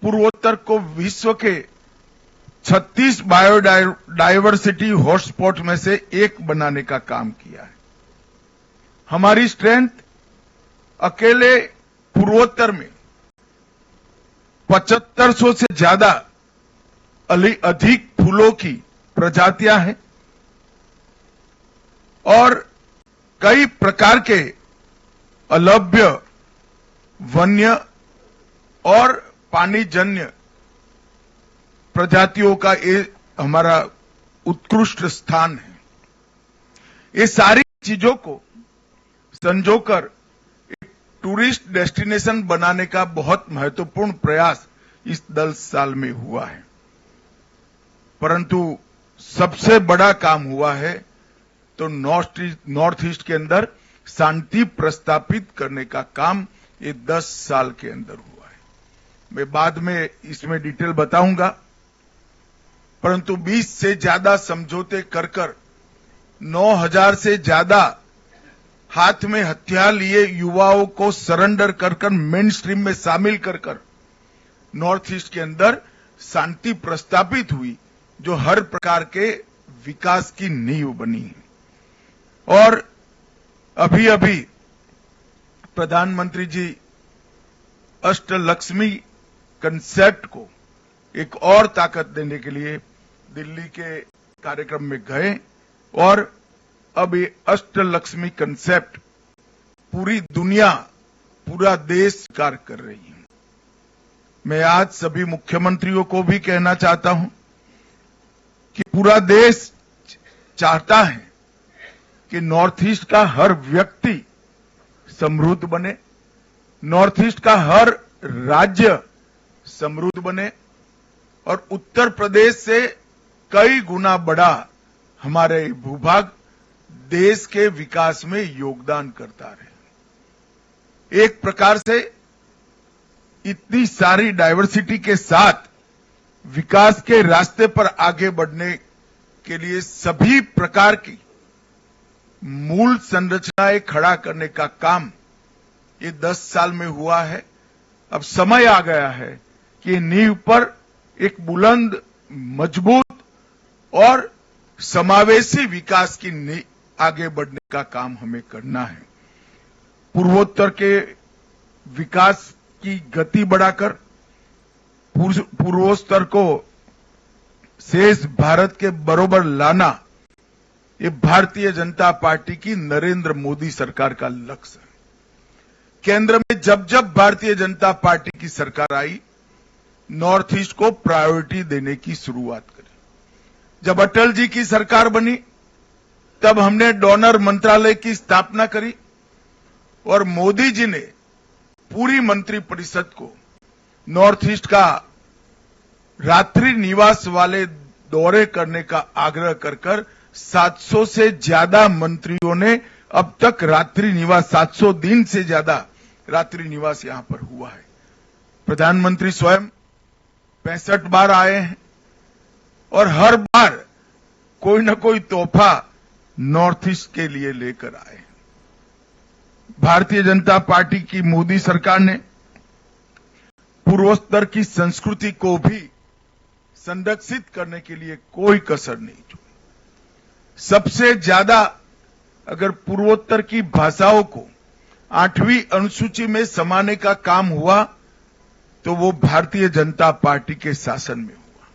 पूर्वोत्तर को विश्व के 36 बायोडायवर्सिटी हॉटस्पॉट में से एक बनाने का काम किया है। हमारी स्ट्रेंथ अकेले पूर्वोत्तर में 7500 से ज्यादा अधिक फूलों की प्रजातियां हैं और कई प्रकार के अलभ्य, वन्य और पानीजन्य प्रजातियों का ये हमारा उत्कृष्ट स्थान है। ये सारी चीजों को संजोकर एक टूरिस्ट डेस्टिनेशन बनाने का बहुत महत्वपूर्ण प्रयास इस 10 साल में हुआ है। परंतु सबसे बड़ा काम हुआ है तो नॉर्थ ईस्ट के अंदर शांति प्रस्तापित करने का काम ये 10 साल के अंदर हुआ है। मैं बाद में इसमें डिटेल बताऊंगा, परंतु 20 से ज्यादा समझौते कर 9000 से ज्यादा हाथ में हथियार लिए युवाओं को सरेंडर कर मेन स्ट्रीम में शामिल कर नॉर्थ ईस्ट के अंदर शांति प्रस्तापित हुई, जो हर प्रकार के विकास की नींव बनी है। और अभी अभी प्रधानमंत्री जी अष्टलक्ष्मी कंसेप्ट को एक और ताकत देने के लिए दिल्ली के कार्यक्रम में गए और अब ये अष्टलक्ष्मी कंसेप्ट पूरी दुनिया, पूरा देश स्वीकार कर रही है। मैं आज सभी मुख्यमंत्रियों को भी कहना चाहता हूं कि पूरा देश चाहता है कि नॉर्थ ईस्ट का हर व्यक्ति समृद्ध बने, नॉर्थ ईस्ट का हर राज्य समृद्ध बने और उत्तर प्रदेश से कई गुना बड़ा हमारे भूभाग देश के विकास में योगदान करता रहे। एक प्रकार से इतनी सारी डायवर्सिटी के साथ विकास के रास्ते पर आगे बढ़ने के लिए सभी प्रकार की मूल संरचनाएं खड़ा करने का काम ये 10 साल में हुआ है। अब समय आ गया है कि नींव पर एक बुलंद, मजबूत और समावेशी विकास की आगे बढ़ने का काम हमें करना है। पूर्वोत्तर के विकास की गति बढ़ाकर पूर्वोत्तर को शेष भारत के बरोबर लाना, ये भारतीय जनता पार्टी की नरेंद्र मोदी सरकार का लक्ष्य है। केंद्र में जब जब भारतीय जनता पार्टी की सरकार आई, नॉर्थ ईस्ट को प्रायोरिटी देने की शुरुआत करी। जब अटल जी की सरकार बनी, तब हमने डोनर मंत्रालय की स्थापना करी और मोदी जी ने पूरी मंत्रिपरिषद को नॉर्थ ईस्ट का रात्रि निवास वाले दौरे करने का आग्रह कर 700 से ज्यादा मंत्रियों ने अब तक रात्रि निवास, 700 दिन से ज्यादा रात्रि निवास यहां पर हुआ है। प्रधानमंत्री स्वयं 65 बार आए हैं और हर बार कोई न कोई तोहफा नॉर्थ ईस्ट के लिए लेकर आए हैं। भारतीय जनता पार्टी की मोदी सरकार ने पूर्वोत्तर की संस्कृति को भी संरक्षित करने के लिए कोई कसर नहीं छोड़ी। सबसे ज्यादा अगर पूर्वोत्तर की भाषाओं को 8वीं अनुसूची में समाने का काम हुआ तो वो भारतीय जनता पार्टी के शासन में हुआ।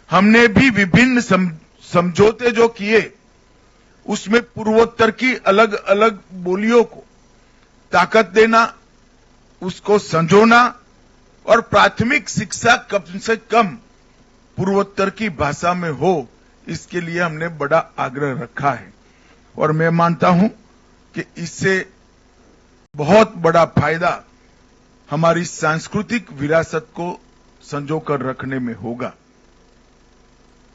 हमने भी विभिन्न समझौते जो किए, उसमें पूर्वोत्तर की अलग अलग बोलियों को ताकत देना, उसको संजोना और प्राथमिक शिक्षा कम से कम पूर्वोत्तर की भाषा में हो, इसके लिए हमने बड़ा आग्रह रखा है। और मैं मानता हूं कि इससे बहुत बड़ा फायदा हमारी सांस्कृतिक विरासत को संजोकर रखने में होगा।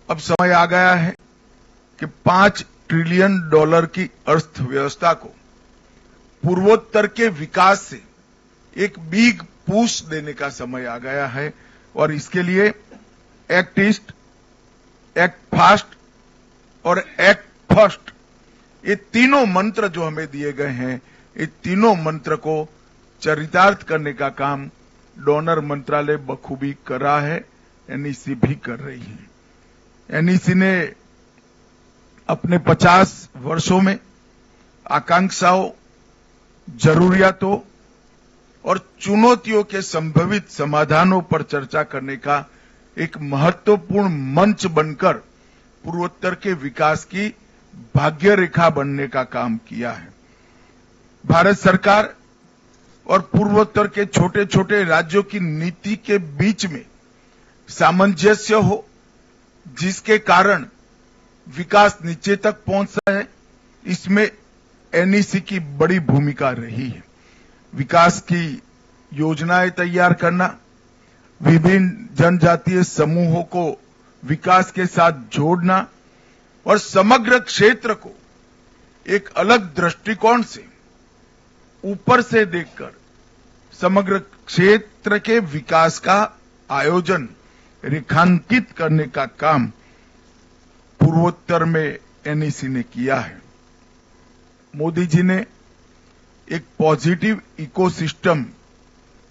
अब समय आ गया है कि $5 ट्रिलियन की अर्थव्यवस्था को पूर्वोत्तर के विकास से एक बिग पुश देने का समय आ गया है और इसके लिए एक्ट ईस्ट, एक्ट फास्ट और एक्ट फर्स्ट, ये तीनों मंत्र जो हमें दिए गए हैं, ये तीनों मंत्र को चरितार्थ करने का काम डोनर मंत्रालय बखूबी कर रहा है, एनईसी भी कर रही है। एनईसी ने अपने 50 वर्षों में आकांक्षाओं, जरूरियातों और चुनौतियों के संभावित समाधानों पर चर्चा करने का एक महत्वपूर्ण मंच बनकर पूर्वोत्तर के विकास की भाग्य रेखा बनने का काम किया है। भारत सरकार और पूर्वोत्तर के छोटे छोटे राज्यों की नीति के बीच में सामंजस्य हो, जिसके कारण विकास नीचे तक पहुंचता है, इसमें एनईसी की बड़ी भूमिका रही है। विकास की योजनाएं तैयार करना, विभिन्न जनजातीय समूहों को विकास के साथ जोड़ना और समग्र क्षेत्र को एक अलग दृष्टिकोण से ऊपर से देखकर समग्र क्षेत्र के विकास का आयोजन, रेखांकित करने का काम पूर्वोत्तर में एनईसी ने किया है। मोदी जी ने एक पॉजिटिव इकोसिस्टम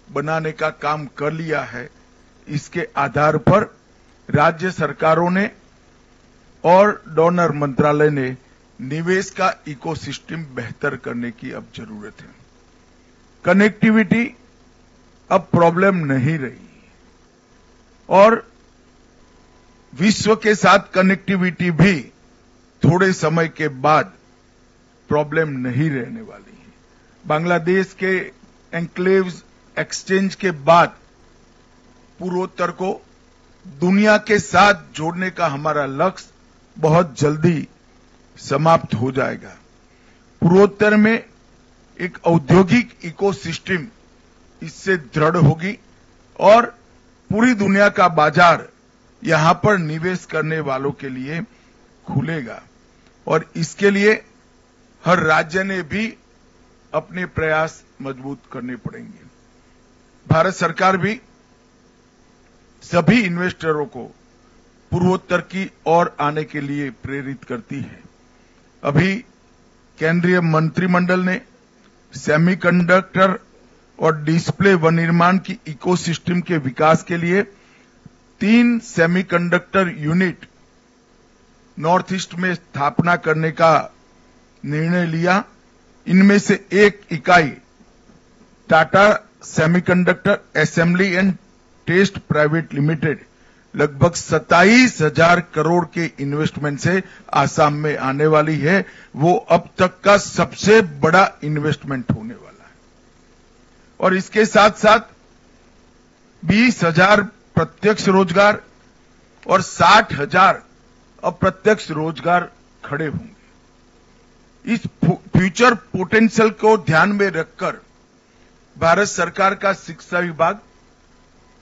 बनाने का काम कर लिया है। इसके आधार पर राज्य सरकारों ने और डोनर मंत्रालय ने निवेश का इकोसिस्टम बेहतर करने की अब जरूरत है। कनेक्टिविटी अब प्रॉब्लम नहीं रही और विश्व के साथ कनेक्टिविटी भी थोड़े समय के बाद प्रॉब्लम नहीं रहने वाली है। बांग्लादेश के एन्क्लेव्स एक्सचेंज के बाद पूर्वोत्तर को दुनिया के साथ जोड़ने का हमारा लक्ष्य बहुत जल्दी समाप्त हो जाएगा। पूर्वोत्तर में एक औद्योगिक इकोसिस्टम इससे दृढ़ होगी और पूरी दुनिया का बाजार यहां पर निवेश करने वालों के लिए खुलेगा और इसके लिए हर राज्य ने भी अपने प्रयास मजबूत करने पड़ेंगे। भारत सरकार भी सभी इन्वेस्टरों को पूर्वोत्तर की ओर आने के लिए प्रेरित करती है। अभी केंद्रीय मंत्रिमंडल ने सेमीकंडक्टर और डिस्प्ले विनिर्माण की इकोसिस्टम के विकास के लिए 3 सेमीकंडक्टर यूनिट नॉर्थ ईस्ट में स्थापना करने का निर्णय लिया। इनमें से एक इकाई Tata Semiconductor Assembly and Test Private Limited लगभग 27,000 करोड़ के इन्वेस्टमेंट से आसाम में आने वाली है। वो अब तक का सबसे बड़ा इन्वेस्टमेंट होने वाला है और इसके साथ साथ 20,000 प्रत्यक्ष रोजगार और 60,000 अप्रत्यक्ष रोजगार खड़े होंगे। इस फ्यूचर पोटेंशियल को ध्यान में रखकर भारत सरकार का शिक्षा विभाग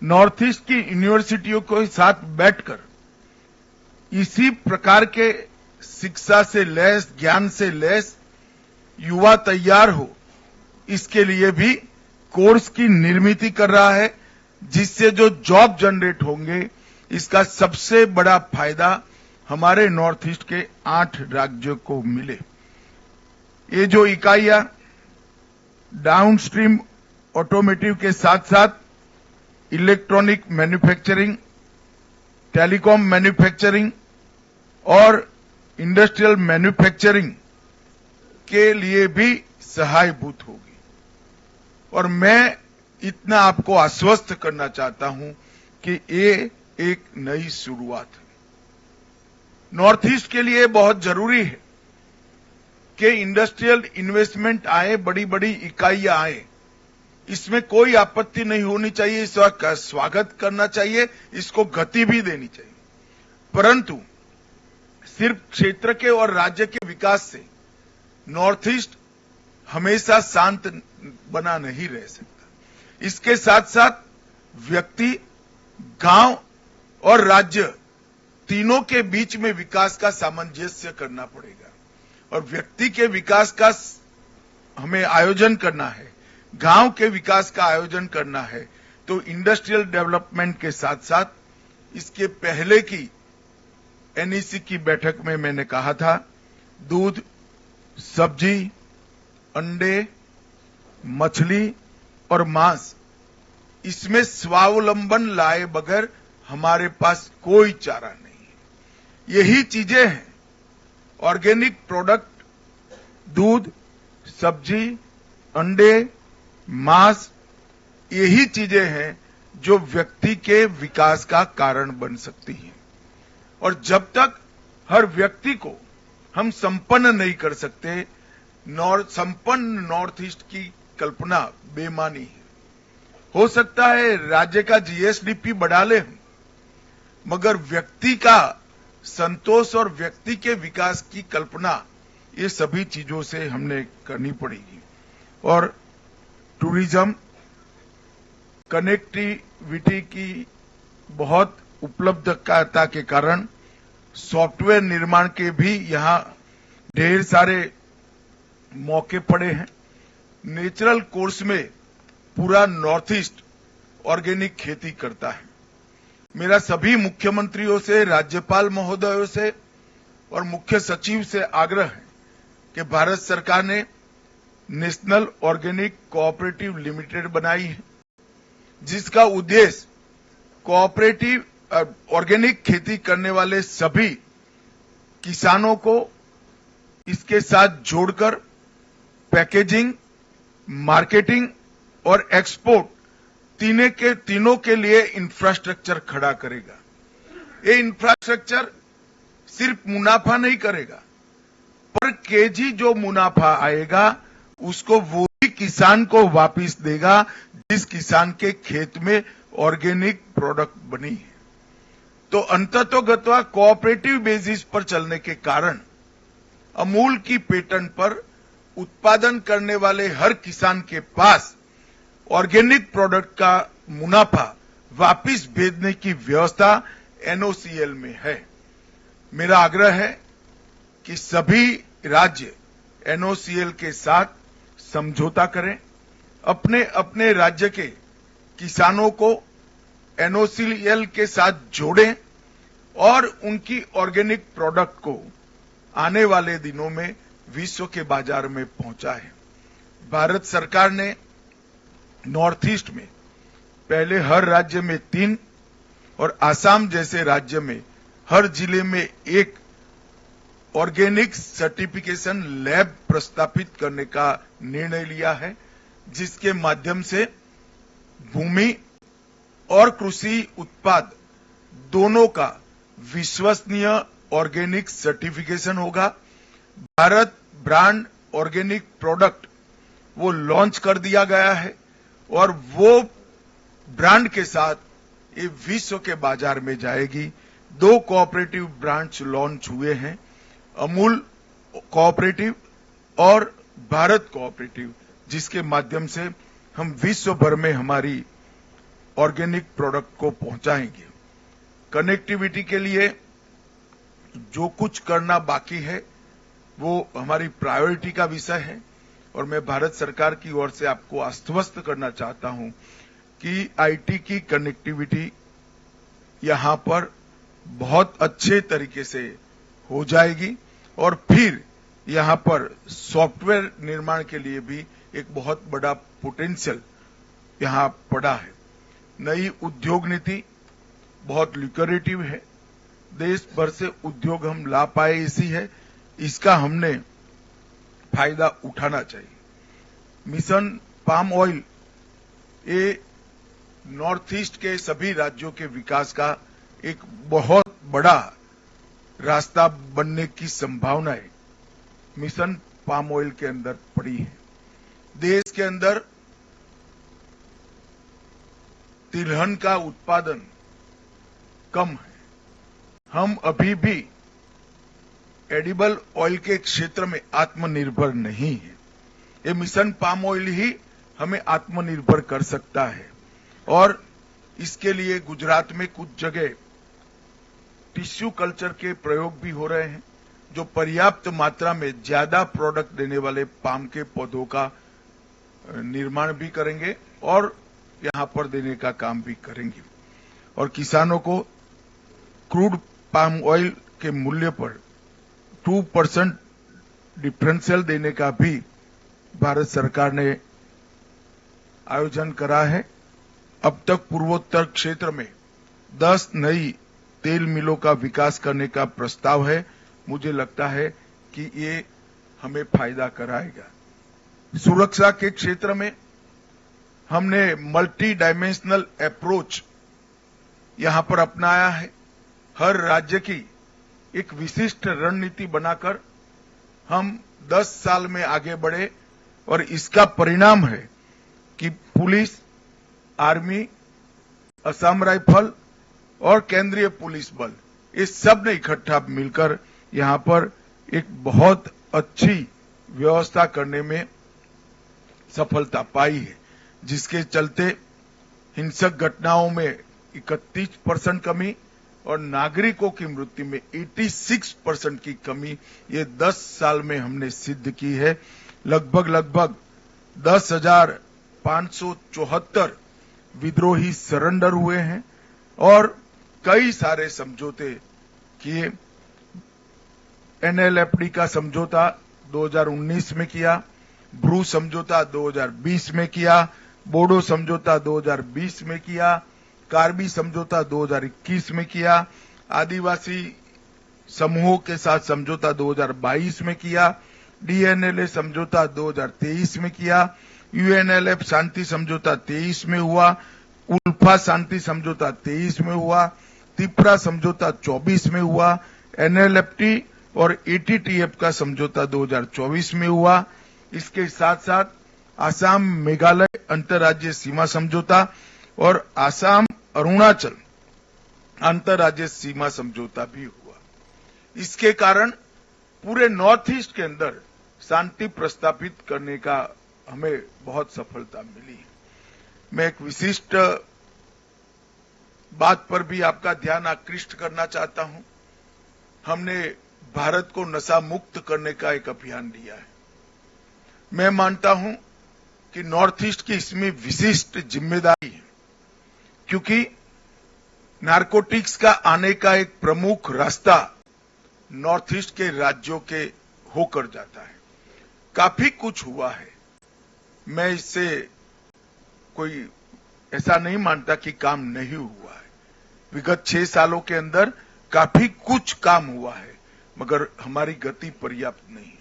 नॉर्थ ईस्ट की यूनिवर्सिटियों के साथ बैठकर इसी प्रकार के शिक्षा से लैस, ज्ञान से लैस युवा तैयार हो, इसके लिए भी कोर्स की निर्मित कर रहा है, जिससे जो जॉब जनरेट होंगे इसका सबसे बड़ा फायदा हमारे नॉर्थ ईस्ट के 8 राज्यों को मिले। ये जो इकाइयां डाउनस्ट्रीम ऑटोमेटिव के साथ साथ इलेक्ट्रॉनिक मैन्युफैक्चरिंग, टेलीकॉम मैन्युफैक्चरिंग और इंडस्ट्रियल मैन्युफैक्चरिंग के लिए भी सहायभूत होगी और मैं इतना आपको आश्वस्त करना चाहता हूं कि ये एक नई शुरुआत है। नॉर्थ ईस्ट के लिए बहुत जरूरी है कि इंडस्ट्रियल इन्वेस्टमेंट आए, बड़ी बड़ी इकाइयां आए। इसमें कोई आपत्ति नहीं होनी चाहिए, इसका स्वागत करना चाहिए, इसको गति भी देनी चाहिए। परंतु सिर्फ क्षेत्र के और राज्य के विकास से नॉर्थ ईस्ट हमेशा शांत बना नहीं रह सकता। इसके साथ साथ व्यक्ति, गांव और राज्य तीनों के बीच में विकास का सामंजस्य करना पड़ेगा और व्यक्ति के विकास का हमें आयोजन करना है, गांव के विकास का आयोजन करना है। तो इंडस्ट्रियल डेवलपमेंट के साथ साथ इसके पहले की एनईसी की बैठक में मैंने कहा था, दूध, सब्जी, अंडे, मछली और मांस, इसमें स्वावलंबन लाए बगैर हमारे पास कोई चारा नहीं है। यही चीजें हैं ऑर्गेनिक प्रोडक्ट, दूध, सब्जी, अंडे, मांस, यही चीजें हैं जो व्यक्ति के विकास का कारण बन सकती हैं। और जब तक हर व्यक्ति को हम संपन्न नहीं कर सकते, संपन्न नॉर्थ ईस्ट की कल्पना बेमानी है। हो सकता है राज्य का जीएसडीपी बढ़ा ले हम, मगर व्यक्ति का संतोष और व्यक्ति के विकास की कल्पना, ये सभी चीजों से हमने करनी पड़ेगी। और टूरिज्म, कनेक्टिविटी की बहुत उपलब्धता के कारण सॉफ्टवेयर निर्माण के भी यहां ढेर सारे मौके पड़े हैं। नेचुरल कोर्स में पूरा नॉर्थ ईस्ट ऑर्गेनिक खेती करता है। मेरा सभी मुख्यमंत्रियों से, राज्यपाल महोदयों से और मुख्य सचिव से आग्रह है कि भारत सरकार ने नेशनल ऑर्गेनिक कोऑपरेटिव लिमिटेड बनाई है, जिसका उद्देश्य कोऑपरेटिव ऑर्गेनिक खेती करने वाले सभी किसानों को इसके साथ जोड़कर पैकेजिंग, मार्केटिंग और एक्सपोर्ट तीनों के लिए इंफ्रास्ट्रक्चर खड़ा करेगा। ये इंफ्रास्ट्रक्चर सिर्फ मुनाफा नहीं करेगा, पर केजी जो मुनाफा आएगा उसको वो ही किसान को वापस देगा जिस किसान के खेत में ऑर्गेनिक प्रोडक्ट बनी है। तो अंततोगत्वा कोऑपरेटिव बेसिस पर चलने के कारण अमूल की पेटेंट पर उत्पादन करने वाले हर किसान के पास ऑर्गेनिक प्रोडक्ट का मुनाफा वापस भेजने की व्यवस्था एनओसीएल में है। मेरा आग्रह है कि सभी राज्य एनओसीएल के साथ समझौता करें, अपने अपने राज्य के किसानों को एनओसीएल के साथ जोड़ें और उनकी ऑर्गेनिक प्रोडक्ट को आने वाले दिनों में विश्व के बाजार में पहुंचाएं। भारत सरकार ने नॉर्थ ईस्ट में पहले हर राज्य में 3 और आसाम जैसे राज्य में हर जिले में 1 ऑर्गेनिक सर्टिफिकेशन लैब प्रस्तापित करने का निर्णय लिया है, जिसके माध्यम से भूमि और कृषि उत्पाद दोनों का विश्वसनीय ऑर्गेनिक सर्टिफिकेशन होगा। भारत ब्रांड ऑर्गेनिक प्रोडक्ट वो लॉन्च कर दिया गया है और वो ब्रांड के साथ ये विश्व के बाजार में जाएगी। 2 कोऑपरेटिव ब्रांड्स लॉन्च हुए हैं, अमूल कोऑपरेटिव और भारत कोऑपरेटिव, जिसके माध्यम से हम विश्व भर में हमारी ऑर्गेनिक प्रोडक्ट को पहुंचाएंगे। कनेक्टिविटी के लिए जो कुछ करना बाकी है वो हमारी प्रायोरिटी का विषय है और मैं भारत सरकार की ओर से आपको आश्वस्त करना चाहता हूं कि आईटी की कनेक्टिविटी यहां पर बहुत अच्छे तरीके से हो जाएगी और फिर यहां पर सॉफ्टवेयर निर्माण के लिए भी एक बहुत बड़ा पोटेंशियल यहां पड़ा है। नई उद्योग नीति बहुत लुक्रेटिव है, देश भर से उद्योग हम ला पाए इसी है, इसका हमने फायदा उठाना चाहिए। मिशन पाम ऑयल ये नॉर्थ ईस्ट के सभी राज्यों के विकास का एक बहुत बड़ा रास्ता बनने की संभावनाएं मिशन पाम ऑयल के अंदर पड़ी है। देश के अंदर तिलहन का उत्पादन कम है, हम अभी भी एडिबल ऑयल के क्षेत्र में आत्मनिर्भर नहीं है। ये मिशन पाम ऑयल ही हमें आत्मनिर्भर कर सकता है और इसके लिए गुजरात में कुछ जगह टिश्यू कल्चर के प्रयोग भी हो रहे हैं, जो पर्याप्त मात्रा में ज्यादा प्रोडक्ट देने वाले पाम के पौधों का निर्माण भी करेंगे और यहां पर देने का काम भी करेंगे और किसानों को क्रूड पाम ऑयल के मूल्य पर 2% डिफरेंशियल देने का भी भारत सरकार ने आयोजन करा है। अब तक पूर्वोत्तर क्षेत्र में 10 नई तेल मिलों का विकास करने का प्रस्ताव है। मुझे लगता है कि ये हमें फायदा कराएगा। सुरक्षा के क्षेत्र में हमने मल्टी डायमेंशनल अप्रोच यहां पर अपनाया है। हर राज्य की एक विशिष्ट रणनीति बनाकर हम 10 साल में आगे बढ़े और इसका परिणाम है कि पुलिस, आर्मी, असम राइफल और केंद्रीय पुलिस बल, इस सब ने इकट्ठा मिलकर यहां पर एक बहुत अच्छी व्यवस्था करने में सफलता पाई है, जिसके चलते हिंसक घटनाओं में 31% कमी और नागरिकों की मृत्यु में 86% की कमी ये 10 साल में हमने सिद्ध की है। लगभग 10,574 विद्रोही सरेंडर हुए हैं और कई सारे समझौते किए। NLFD का समझौता 2019 में किया, ब्रू समझौता 2020 में किया, बोडो समझौता 2020 में किया, कार्बी समझौता 2021 में किया, आदिवासी समूहों के साथ समझौता 2022 में किया, DNLA समझौता 2023 में किया, UNLF शांति समझौता 23 में हुआ, उल्फा शांति समझौता 23 में हुआ, त्रिपुरा समझौता 24 में हुआ, NLFT और ATTF का समझौता 2024 में हुआ। इसके साथ साथ आसाम मेघालय अंतर्राज्यीय सीमा समझौता और आसाम अरुणाचल अंतर्राज्यीय सीमा समझौता भी हुआ। इसके कारण पूरे नॉर्थ ईस्ट के अंदर शांति प्रस्थापित करने का हमें बहुत सफलता मिली है। मैं एक विशिष्ट बात पर भी आपका ध्यान आकृष्ट करना चाहता हूं। हमने भारत को नशा मुक्त करने का एक अभियान लिया है। मैं मानता हूं कि नॉर्थ ईस्ट की इसमें विशिष्ट जिम्मेदारी है, क्योंकि नारकोटिक्स का आने का एक प्रमुख रास्ता नॉर्थ ईस्ट के राज्यों के होकर जाता है। काफी कुछ हुआ है, मैं इससे कोई ऐसा नहीं मानता कि काम नहीं हुआ है। विगत 6 सालों के अंदर काफी कुछ काम हुआ है, मगर हमारी गति पर्याप्त नहीं है।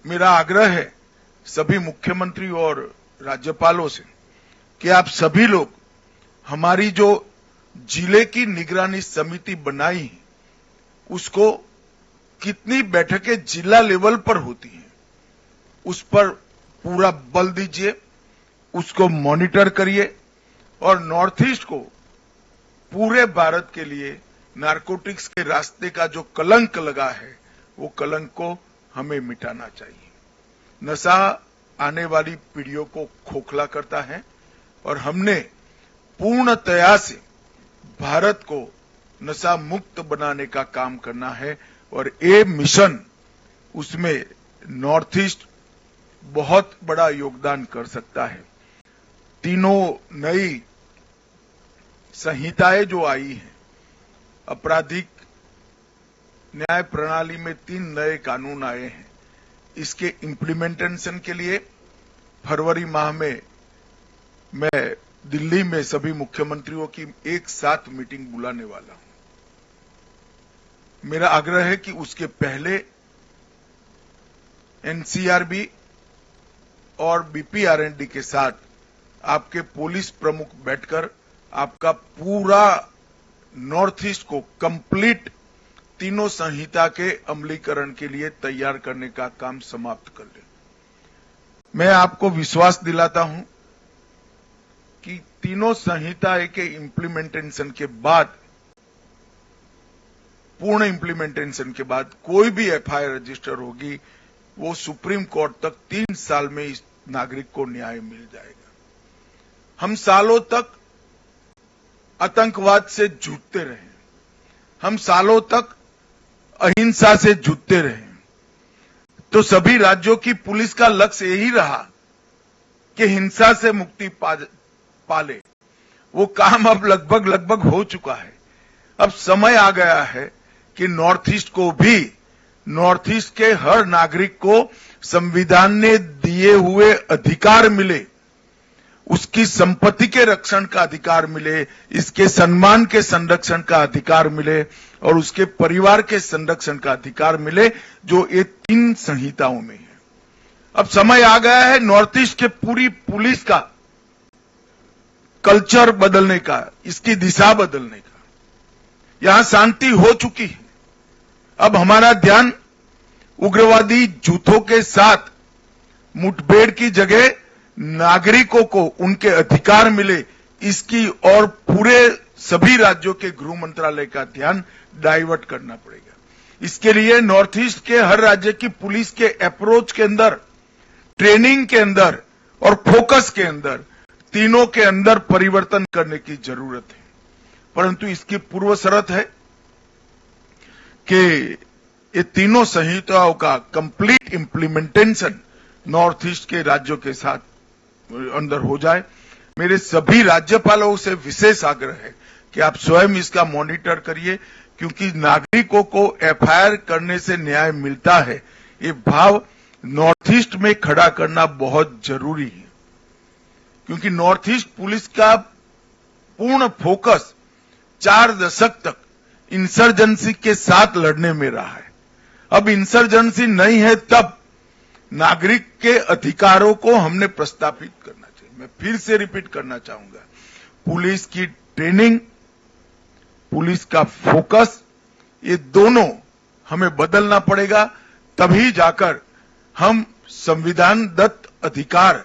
मेरा आग्रह है सभी मुख्यमंत्री और राज्यपालों से कि आप सभी लोग हमारी जो जिले की निगरानी समिति बनाई है, उसको कितनी बैठकें जिला लेवल पर होती हैं, उस पर पूरा बल दीजिए, उसको मॉनिटर करिए और नॉर्थ ईस्ट को पूरे भारत के लिए नारकोटिक्स के रास्ते का जो कलंक लगा है, वो कलंक को हमें मिटाना चाहिए। नशा आने वाली पीढ़ियों को खोखला करता है और हमने पूर्णतया से भारत को नशा मुक्त बनाने का काम करना है और ये मिशन, उसमें नॉर्थ ईस्ट बहुत बड़ा योगदान कर सकता है। तीनों नई संहिताएं जो आई हैं, आपराधिक न्याय प्रणाली में 3 नए कानून आए हैं। इसके इम्प्लीमेंटेशन के लिए फरवरी माह में मैं दिल्ली में सभी मुख्यमंत्रियों की एक साथ मीटिंग बुलाने वाला हूं। मेरा आग्रह है कि उसके पहले NCRB और BPRND के साथ आपके पुलिस प्रमुख बैठकर आपका पूरा नॉर्थ ईस्ट को कंप्लीट तीनों संहिता के अमलीकरण के लिए तैयार करने का काम समाप्त कर ले। मैं आपको विश्वास दिलाता हूं कि तीनों संहिता के इम्प्लीमेंटेशन के बाद, पूर्ण इम्प्लीमेंटेशन के बाद कोई भी FIR रजिस्टर होगी, वो सुप्रीम कोर्ट तक 3 साल में इस नागरिक को न्याय मिल जाएगा। हम सालों तक आतंकवाद से जूझते रहे, हम सालों तक अहिंसा से जूझते रहे, तो सभी राज्यों की पुलिस का लक्ष्य यही रहा कि हिंसा से मुक्ति पाले। वो काम अब लगभग हो चुका है। अब समय आ गया है कि नॉर्थ ईस्ट को भी, नॉर्थ ईस्ट के हर नागरिक को संविधान ने दिए हुए अधिकार मिले उसकी संपत्ति के रक्षण का अधिकार मिले, इसके सम्मान के संरक्षण का अधिकार मिले और उसके परिवार के संरक्षण का अधिकार मिले, जो ये 3 संहिताओं में है। अब समय आ गया है नॉर्थ ईस्ट के पूरी पुलिस का कल्चर बदलने का, इसकी दिशा बदलने का। यहां शांति हो चुकी है। अब हमारा ध्यान उग्रवादी जुथों के साथ मुठभेड़ की जगह नागरिकों को उनके अधिकार मिले, इसकी और पूरे सभी राज्यों के गृह मंत्रालय का ध्यान डाइवर्ट करना पड़ेगा। इसके लिए नॉर्थ ईस्ट के हर राज्य की पुलिस के अप्रोच के अंदर, ट्रेनिंग के अंदर और फोकस के अंदर, तीनों के अंदर परिवर्तन करने की जरूरत है। परंतु इसकी पूर्व शर्त है कि ये तीनों संहिताओं का कंप्लीट इंप्लीमेंटेशन नॉर्थ ईस्ट के राज्यों के साथ अंदर हो जाए। मेरे सभी राज्यपालों से विशेष आग्रह है कि आप स्वयं इसका मॉनिटर करिए, क्योंकि नागरिकों को एफआईआर करने से न्याय मिलता है, ये भाव नॉर्थ ईस्ट में खड़ा करना बहुत जरूरी है। क्योंकि नॉर्थ ईस्ट पुलिस का पूर्ण फोकस 4 दशक तक इंसर्जेंसी के साथ लड़ने में रहा है। अब इंसर्जेंसी नहीं है, तब नागरिक के अधिकारों को हमने प्रस्थापित करना चाहिए। मैं फिर से रिपीट करना चाहूंगा, पुलिस की ट्रेनिंग, पुलिस का फोकस, ये दोनों हमें बदलना पड़ेगा। तभी जाकर हम संविधान दत्त अधिकार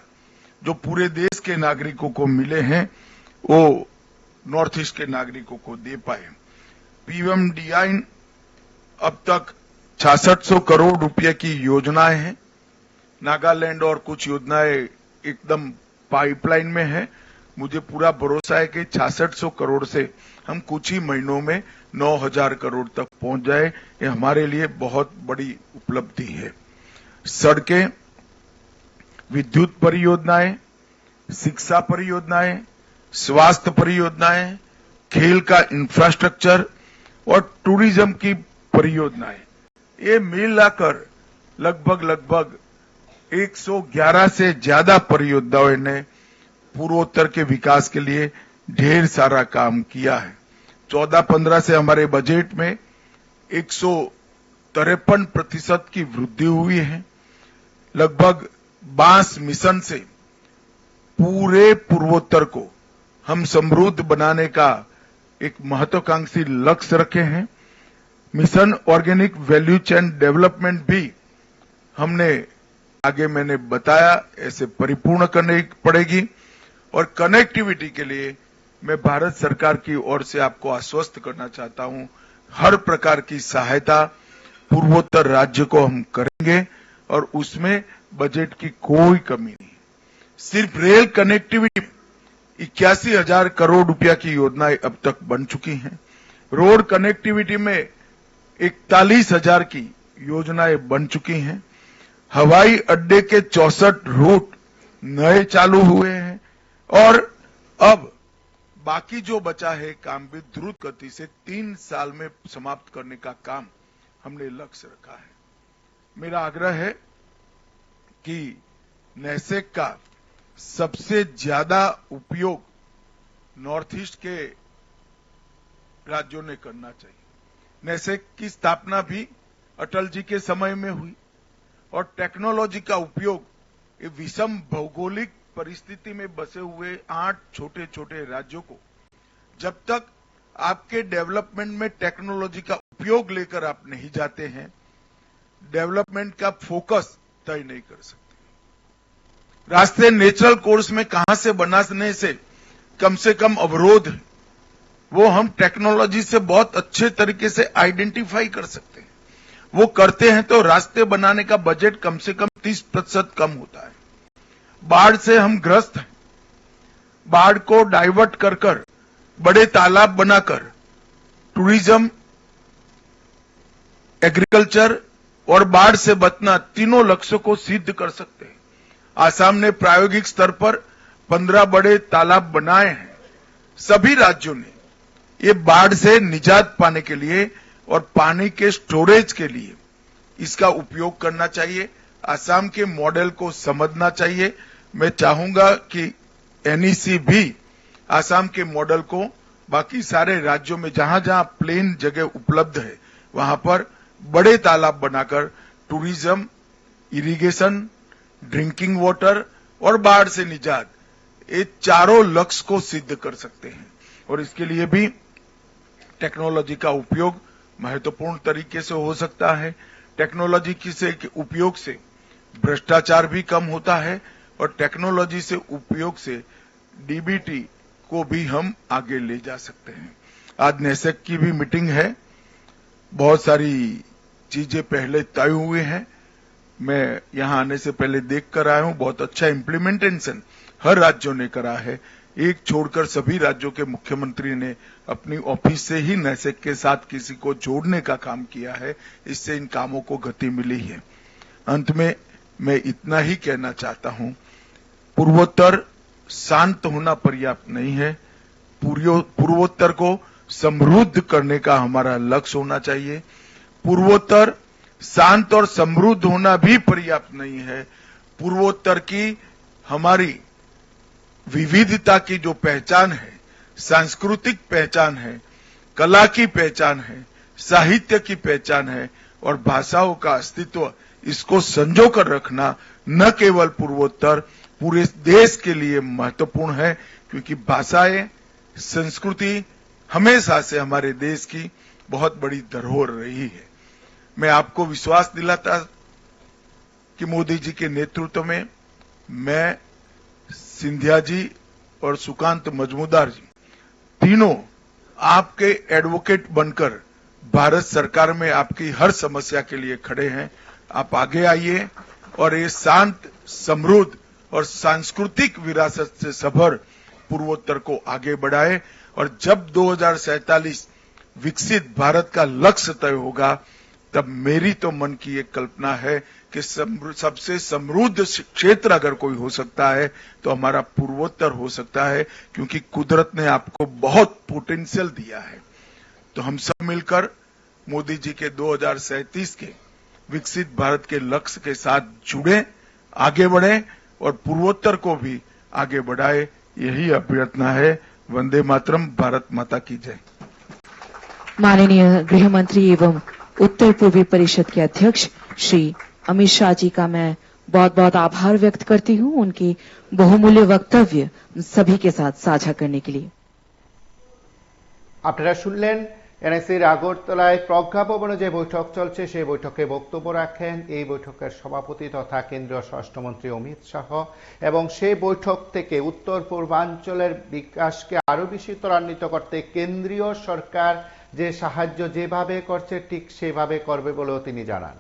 जो पूरे देश के नागरिकों को मिले हैं, वो नॉर्थ ईस्ट के नागरिकों को दे पाए। पीएमडीआई अब तक 6600 करोड़ रुपए की योजनाएं हैं। नागालैंड और कुछ योजनाएं एकदम पाइपलाइन में है। मुझे पूरा भरोसा है कि 6600 करोड़ से हम कुछ ही महीनों में 9000 करोड़ तक पहुंच जाए। ये हमारे लिए बहुत बड़ी उपलब्धि है। सड़कें, विद्युत परियोजनाएं, शिक्षा परियोजनाएं, स्वास्थ्य परियोजनाएं, खेल का इंफ्रास्ट्रक्चर और टूरिज्म की परियोजनाएं, ये मिलाकर लगभग 111 से ज्यादा परियोजनाओं ने पूर्वोत्तर के विकास के लिए ढेर सारा काम किया है। 14-15 से हमारे बजट में 153% की वृद्धि हुई है। लगभग 22 मिशन से पूरे पूर्वोत्तर को हम समृद्ध बनाने का एक महत्वाकांक्षी लक्ष्य रखे हैं। Mission organic value chain development भी हमने आगे मैंने बताया ऐसे परिपूर्ण करनी पड़ेगी। और कनेक्टिविटी के लिए मैं भारत सरकार की ओर से आपको आश्वस्त करना चाहता हूं, हर प्रकार की सहायता पूर्वोत्तर राज्य को हम करेंगे और उसमें बजट की कोई कमी नहीं। सिर्फ रेल कनेक्टिविटी 81,000 करोड़ रुपया की योजनाएं अब तक बन चुकी हैं। रोड कनेक्टिविटी में 41,000 की योजनाएं बन चुकी हैं। हवाई अड्डे के 64 रूट नए चालू हुए हैं और अब बाकी जो बचा है काम भी द्रुत गति से 3 साल में समाप्त करने का काम हमने लक्ष्य रखा है। मेरा आग्रह है कि नैसेक का सबसे ज्यादा उपयोग नॉर्थ ईस्ट के राज्यों ने करना चाहिए। नैसेक की स्थापना भी अटल जी के समय में हुई और टेक्नोलॉजी का उपयोग ये विषम भौगोलिक परिस्थिति में बसे हुए 8 छोटे छोटे राज्यों को, जब तक आपके डेवलपमेंट में टेक्नोलॉजी का उपयोग लेकर आप नहीं जाते हैं, डेवलपमेंट का फोकस तय नहीं कर सकते। रास्ते नेचुरल कोर्स में कहां से बनाने से कम अवरोध है, वो हम टेक्नोलॉजी से बहुत अच्छे तरीके से आइडेंटिफाई कर सकते हैं। वो करते हैं तो रास्ते बनाने का बजट कम से कम 30% कम होता है। बाढ़ से हम ग्रस्त हैं। बाढ़ को डाइवर्ट कर बड़े तालाब बनाकर टूरिज्म, एग्रीकल्चर और बाढ़ से बचना तीनों लक्ष्यों को सिद्ध कर सकते हैं। आसाम ने प्रायोगिक स्तर पर 15 बड़े तालाब बनाए हैं। सभी राज्यों ने ये बाढ़ से निजात पाने के लिए और पानी के स्टोरेज के लिए इसका उपयोग करना चाहिए। आसाम के मॉडल को समझना चाहिए। मैं चाहूंगा कि एनईसी भी आसाम के मॉडल को बाकी सारे राज्यों में जहां जहां प्लेन जगह उपलब्ध है वहां पर बड़े तालाब बनाकर टूरिज्म, इरिगेशन, ड्रिंकिंग वाटर और बाढ़ से निजात, ये चारों लक्ष्य को सिद्ध कर सकते हैं। और इसके लिए भी टेक्नोलॉजी का उपयोग महत्वपूर्ण तरीके से हो सकता है। टेक्नोलॉजी के उपयोग से भ्रष्टाचार भी कम होता है और टेक्नोलॉजी से उपयोग से डीबीटी को भी हम आगे ले जा सकते हैं। आज नेसेक की भी मीटिंग है, बहुत सारी चीजें पहले तय हुए हैं। मैं यहां आने से पहले देख कर आया हूं, बहुत अच्छा इम्प्लीमेंटेशन हर राज्यों ने करा है। एक छोड़कर सभी राज्यों के मुख्यमंत्री ने अपनी ऑफिस से ही नेसेक के साथ किसी को जोड़ने का काम किया है। इससे इन कामों को गति मिली है। अंत में मैं इतना ही कहना चाहता हूं, पूर्वोत्तर शांत होना पर्याप्त नहीं है, पूर्वोत्तर को समृद्ध करने का हमारा लक्ष्य होना चाहिए। पूर्वोत्तर शांत और समृद्ध होना भी पर्याप्त नहीं है, पूर्वोत्तर की हमारी विविधता की जो पहचान है, सांस्कृतिक पहचान है, कला की पहचान है, साहित्य की पहचान है और भाषाओं का अस्तित्व, इसको संजो कर रखना न केवल पूर्वोत्तर पूरे देश के लिए महत्वपूर्ण है, क्योंकि भाषाएं, संस्कृति हमेशा से हमारे देश की बहुत बड़ी धरोहर रही है। मैं आपको विश्वास दिलाता कि मोदी जी के नेतृत्व में मैं, सिंधिया जी और सुकांत मजूमदार जी तीनों आपके एडवोकेट बनकर भारत सरकार में आपकी हर समस्या के लिए खड़े हैं। आप आगे आइए और ये शांत, समृद्ध और सांस्कृतिक विरासत से सभर पूर्वोत्तर को आगे बढ़ाए। और जब 2047 विकसित भारत का लक्ष्य तय होगा, तब मेरी तो मन की एक कल्पना है कि सबसे समृद्ध क्षेत्र अगर कोई हो सकता है तो हमारा पूर्वोत्तर हो सकता है, क्योंकि कुदरत ने आपको बहुत पोटेंशियल दिया है। तो हम सब मिलकर मोदी जी के 2037 के विकसित भारत के लक्ष्य के साथ जुड़े, आगे बढ़े और पूर्वोत्तर को भी आगे बढ़ाए, यही अभ्यर्थना है। वंदे मातरम, भारत माता की जय। माननीय गृह मंत्री एवं उत्तर पूर्वी परिषद के अध्यक्ष श्री अमित शाह जी का मैं बहुत बहुत आभार व्यक्त करती हूं, उनकी बहुमूल्य वक्तव्य सभी के साथ साझा करने के लिए। আপনারা শুনলেন এনআইসির আগরতলায় প্রজ্ঞা ভবনে যে বৈঠক চলছে সেই বৈঠকে বক্তব্য রাখেন এই বৈঠকের সভাপতি তথা কেন্দ্রীয় স্বরাষ্ট্রমন্ত্রী অমিত শাহ এবং সেই বৈঠক থেকে উত্তর পূর্বাঞ্চলের বিকাশকে আরো বেশি ত্বরান্বিত করতে কেন্দ্রীয় সরকার যে সাহায্য যেভাবে করছে ঠিক সেভাবে করবে বলেও তিনি জানান।